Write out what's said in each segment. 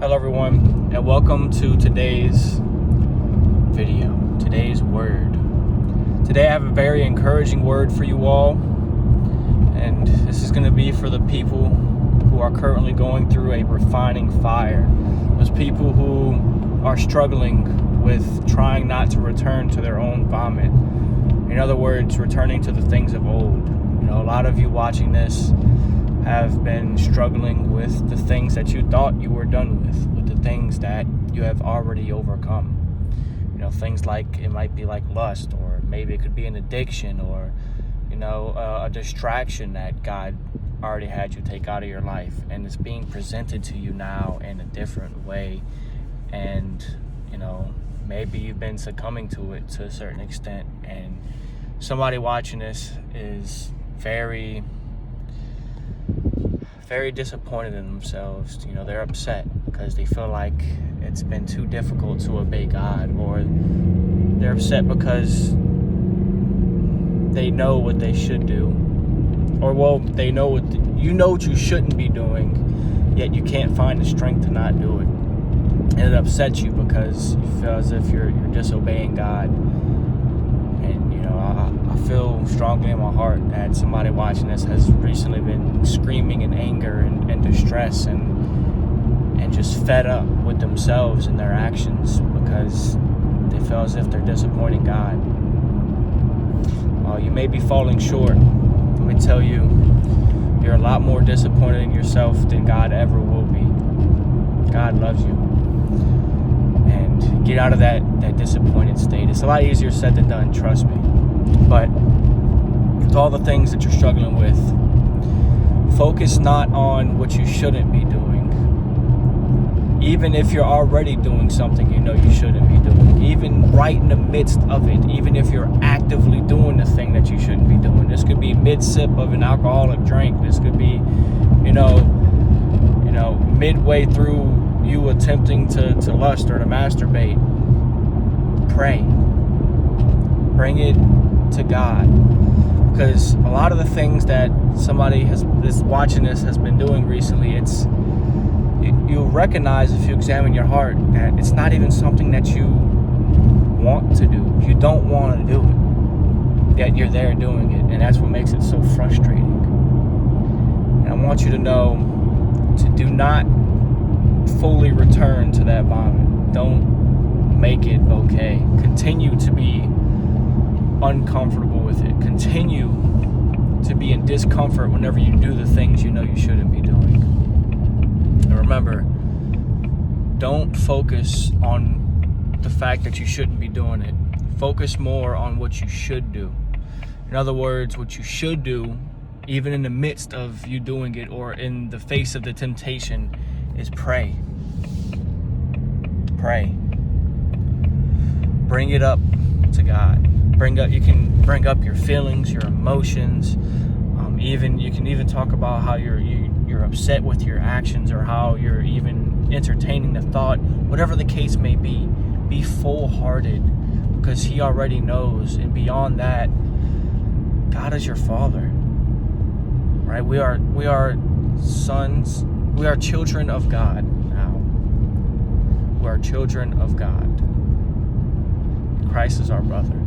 Hello everyone, and welcome to today's video, today's word. Today I have a very encouraging word for you all, and this is going to be for the people who are currently going through a refining fire. Those people who are struggling with trying not to return to their own vomit. In other words, returning to the things of old. You know, a lot of you watching this have been struggling with the things that you thought you were done with the things that you have already overcome. You know, things like, it might be like lust, or maybe it could be an addiction, or, you know, a distraction that God already had you take out of your life, and it's being presented to you now in a different way. And, you know, maybe you've been succumbing to it to a certain extent, and somebody watching this is very disappointed in themselves. You know, they're upset because they feel like it's been too difficult to obey God, or they're upset because they know what they should do, or they know what you shouldn't be doing, yet you can't find the strength to not do it, and it upsets you because you feel as if you're disobeying God. And you know, I feel strongly in my heart that somebody watching this has recently been screaming in anger and distress and just fed up with themselves and their actions because they feel as if they're disappointing God. While you may be falling short, let me tell you, you're a lot more disappointed in yourself than God ever will be. God loves you. And get out of that disappointed state. It's a lot easier said than done, trust me. But with all the things that you're struggling with, focus not on what you shouldn't be doing. Even if you're already doing something you know you shouldn't be doing. Even right in the midst of it. Even if you're actively doing the thing that you shouldn't be doing. This could be mid-sip of an alcoholic drink. This could be, you know, midway through you attempting to lust or to masturbate. Pray. Bring it to God. Because a lot of the things that somebody that's watching this has been doing recently, you'll recognize if you examine your heart that it's not even something that you want to do. You don't want to do it, yet you're there doing it, and that's what makes it so frustrating. And I want you to know to do not fully return to that vomit. Don't make it okay. Continue to be uncomfortable with it. Continue to be in discomfort whenever you do the things you know you shouldn't be doing. And remember, don't focus on the fact that you shouldn't be doing it. Focus more on what you should do. In other words, what you should do, even in the midst of you doing it or in the face of the temptation, is pray. Pray. Bring it up to God. You can bring up your feelings, your emotions. You can even talk about how you're upset with your actions, or how you're even entertaining the thought. Whatever the case may be full-hearted, because He already knows. And beyond that, God is your Father. Right? We are sons. We are children of God now. We are children of God. Christ is our brother.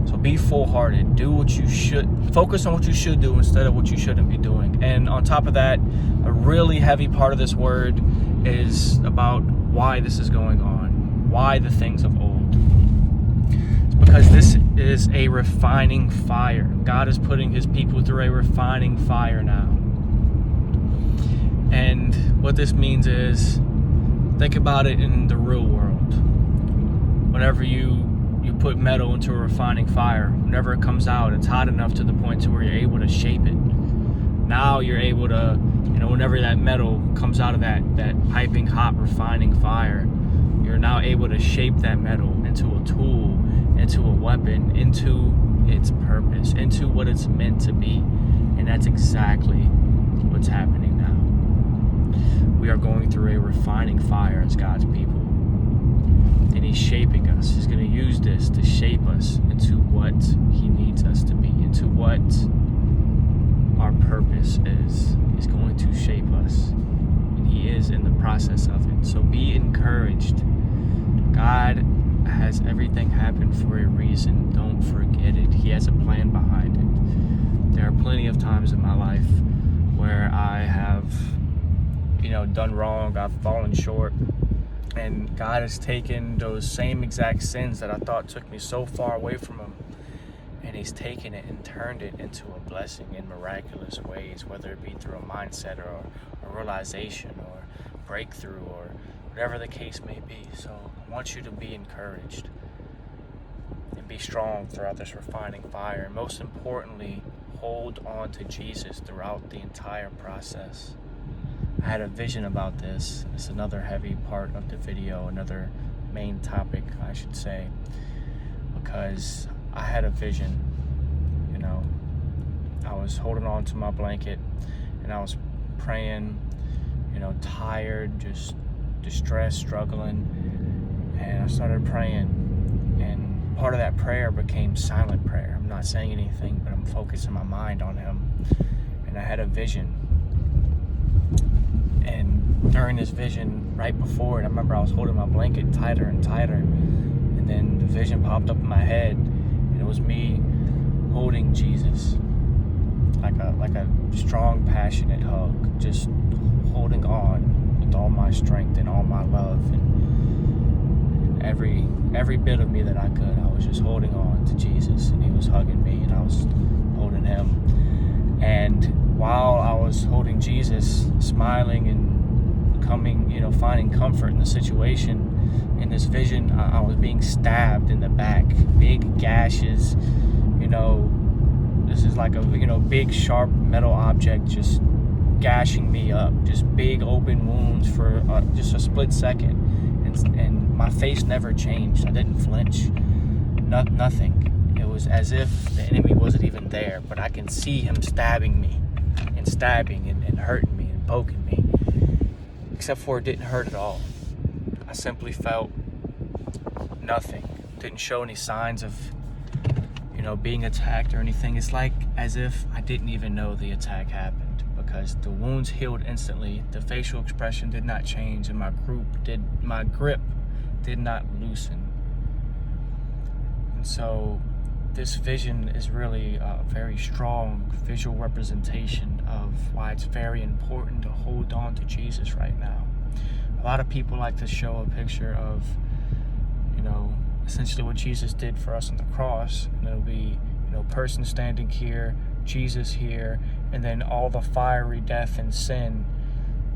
So be full-hearted. Do what you should. Focus on what you should do instead of what you shouldn't be doing. And on top of that, a really heavy part of this word is about why this is going on. Why the things of old. It's because this is a refining fire. God is putting His people through a refining fire now. And what this means is, think about it in the real world. Whenever you put metal into a refining fire, whenever it comes out, it's hot enough to the point to where you're able to shape it. Now you're able to, whenever that metal comes out of that piping hot refining fire, you're now able to shape that metal into a tool, into a weapon, into its purpose, into what it's meant to be. And that's exactly what's happening now. We are going through a refining fire as God's people. And He's shaping us. He's going to use this to shape us into what He needs us to be, into what our purpose is. He's going to shape us. And He is in the process of it. So be encouraged. God has everything happen for a reason. Don't forget it. He has a plan behind it. There are plenty of times in my life where I have, done wrong. I've fallen short. And God has taken those same exact sins that I thought took me so far away from Him, and He's taken it and turned it into a blessing in miraculous ways, whether it be through a mindset or a realization or breakthrough or whatever the case may be. So I want you to be encouraged and be strong throughout this refining fire. And most importantly, hold on to Jesus throughout the entire process. I had a vision about this. It's another heavy part of the video, another main topic, I should say, because I had a vision. I was holding on to my blanket and I was praying, tired, just distressed, struggling, and I started praying, and part of that prayer became silent prayer. I'm not saying anything, but I'm focusing my mind on Him, and I had a vision. And during this vision, right before it, I remember I was holding my blanket tighter and tighter, and then the vision popped up in my head, and it was me holding Jesus, like a strong, passionate hug, just holding on with all my strength and all my love, and every bit of me that I could. I was just holding on to Jesus, and He was hugging me, and I was holding Him. And while I was holding Jesus, smiling and finding comfort in the situation, in this vision, I was being stabbed in the back, big gashes. This is like a big sharp metal object just gashing me up, just big open wounds for just a split second, and my face never changed. I didn't flinch, nothing. It was as if the enemy wasn't even there, but I can see him stabbing me and hurting me and poking me, except for it didn't hurt at all. I simply felt nothing. Didn't show any signs of being attacked or anything. It's like as if I didn't even know the attack happened, because the wounds healed instantly. The facial expression did not change, and my grip did not loosen. And so this vision is really a very strong visual representation of why it's very important to hold on to Jesus right now. A lot of people like to show a picture of essentially what Jesus did for us on the cross, and it'll be person standing here, Jesus here, and then all the fiery death and sin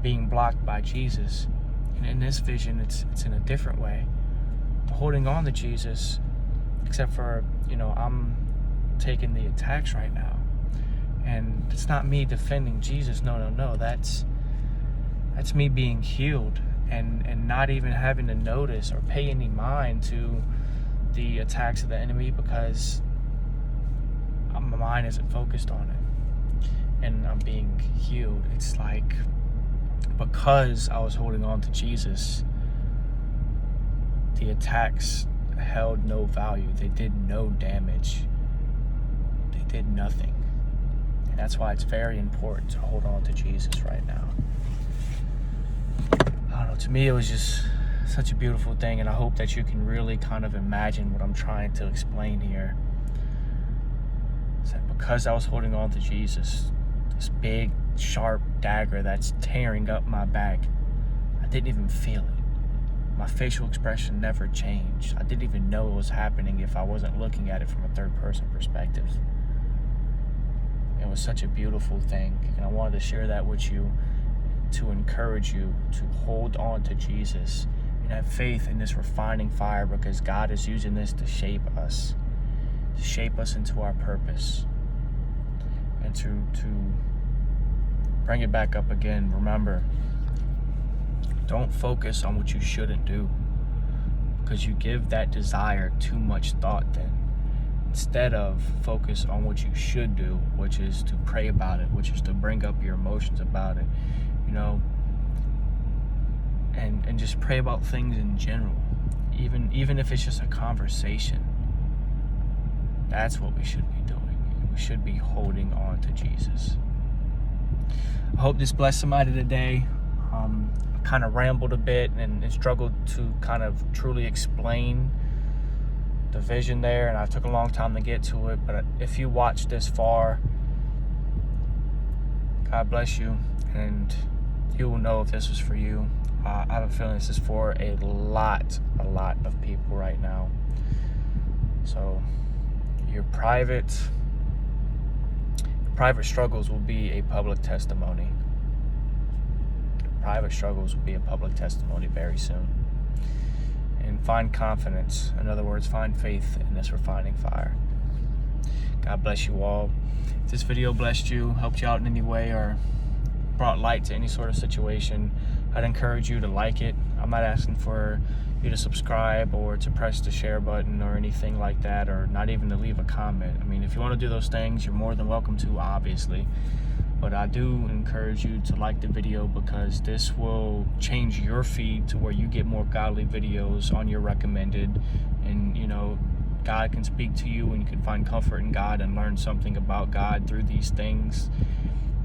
being blocked by Jesus. And in this vision, it's in a different way. I'm holding on to Jesus, except for I'm taking the attacks right now, and it's not me defending Jesus. No, that's me being healed and not even having to notice or pay any mind to the attacks of the enemy, because my mind isn't focused on it, and I'm being healed. It's like, because I was holding on to Jesus, the attacks held no value. They did no damage. They did nothing. And that's why it's very important to hold on to Jesus right now. I don't know, to me it was just such a beautiful thing, and I hope that you can really kind of imagine what I'm trying to explain here. It's that because I was holding on to Jesus, this big, sharp dagger that's tearing up my back, I didn't even feel it. My facial expression never changed. I didn't even know it was happening if I wasn't looking at it from a third-person perspective. It was such a beautiful thing, and I wanted to share that with you to encourage you to hold on to Jesus and have faith in this refining fire, because God is using this to shape us into our purpose, and to bring it back up again. Remember, don't focus on what you shouldn't do, because you give that desire too much thought then. Instead of focus on what you should do, which is to pray about it, which is to bring up your emotions about it, and just pray about things in general, even if it's just a conversation. That's what we should be doing. We should be holding on to Jesus. I hope this blessed somebody today. kind of rambled a bit and struggled to kind of truly explain the vision there, and I took a long time to get to it. But if you watch this far, God bless you, and you will know if this was for you. I have a feeling this is for a lot of people right now. So your private struggles will be a public testimony. Private struggles will be a public testimony very soon. And find confidence. In other words, find faith in this refining fire. God bless you all. If this video blessed you, helped you out in any way, or brought light to any sort of situation, I'd encourage you to like it. I'm not asking for you to subscribe or to press the share button or anything like that, or not even to leave a comment. I mean, if you want to do those things, you're more than welcome to, obviously. But I do encourage you to like the video, because this will change your feed to where you get more godly videos on your recommended, and God can speak to you and you can find comfort in God and learn something about God through these things.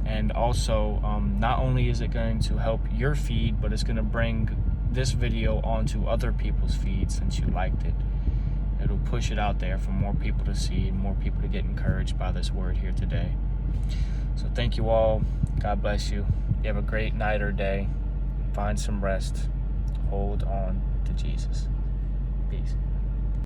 And also, not only is it going to help your feed, but it's going to bring this video onto other people's feeds since you liked it. It'll push it out there for more people to see and more people to get encouraged by this word here today. So thank you all. God bless you. You have a great night or day. Find some rest. Hold on to Jesus. Peace.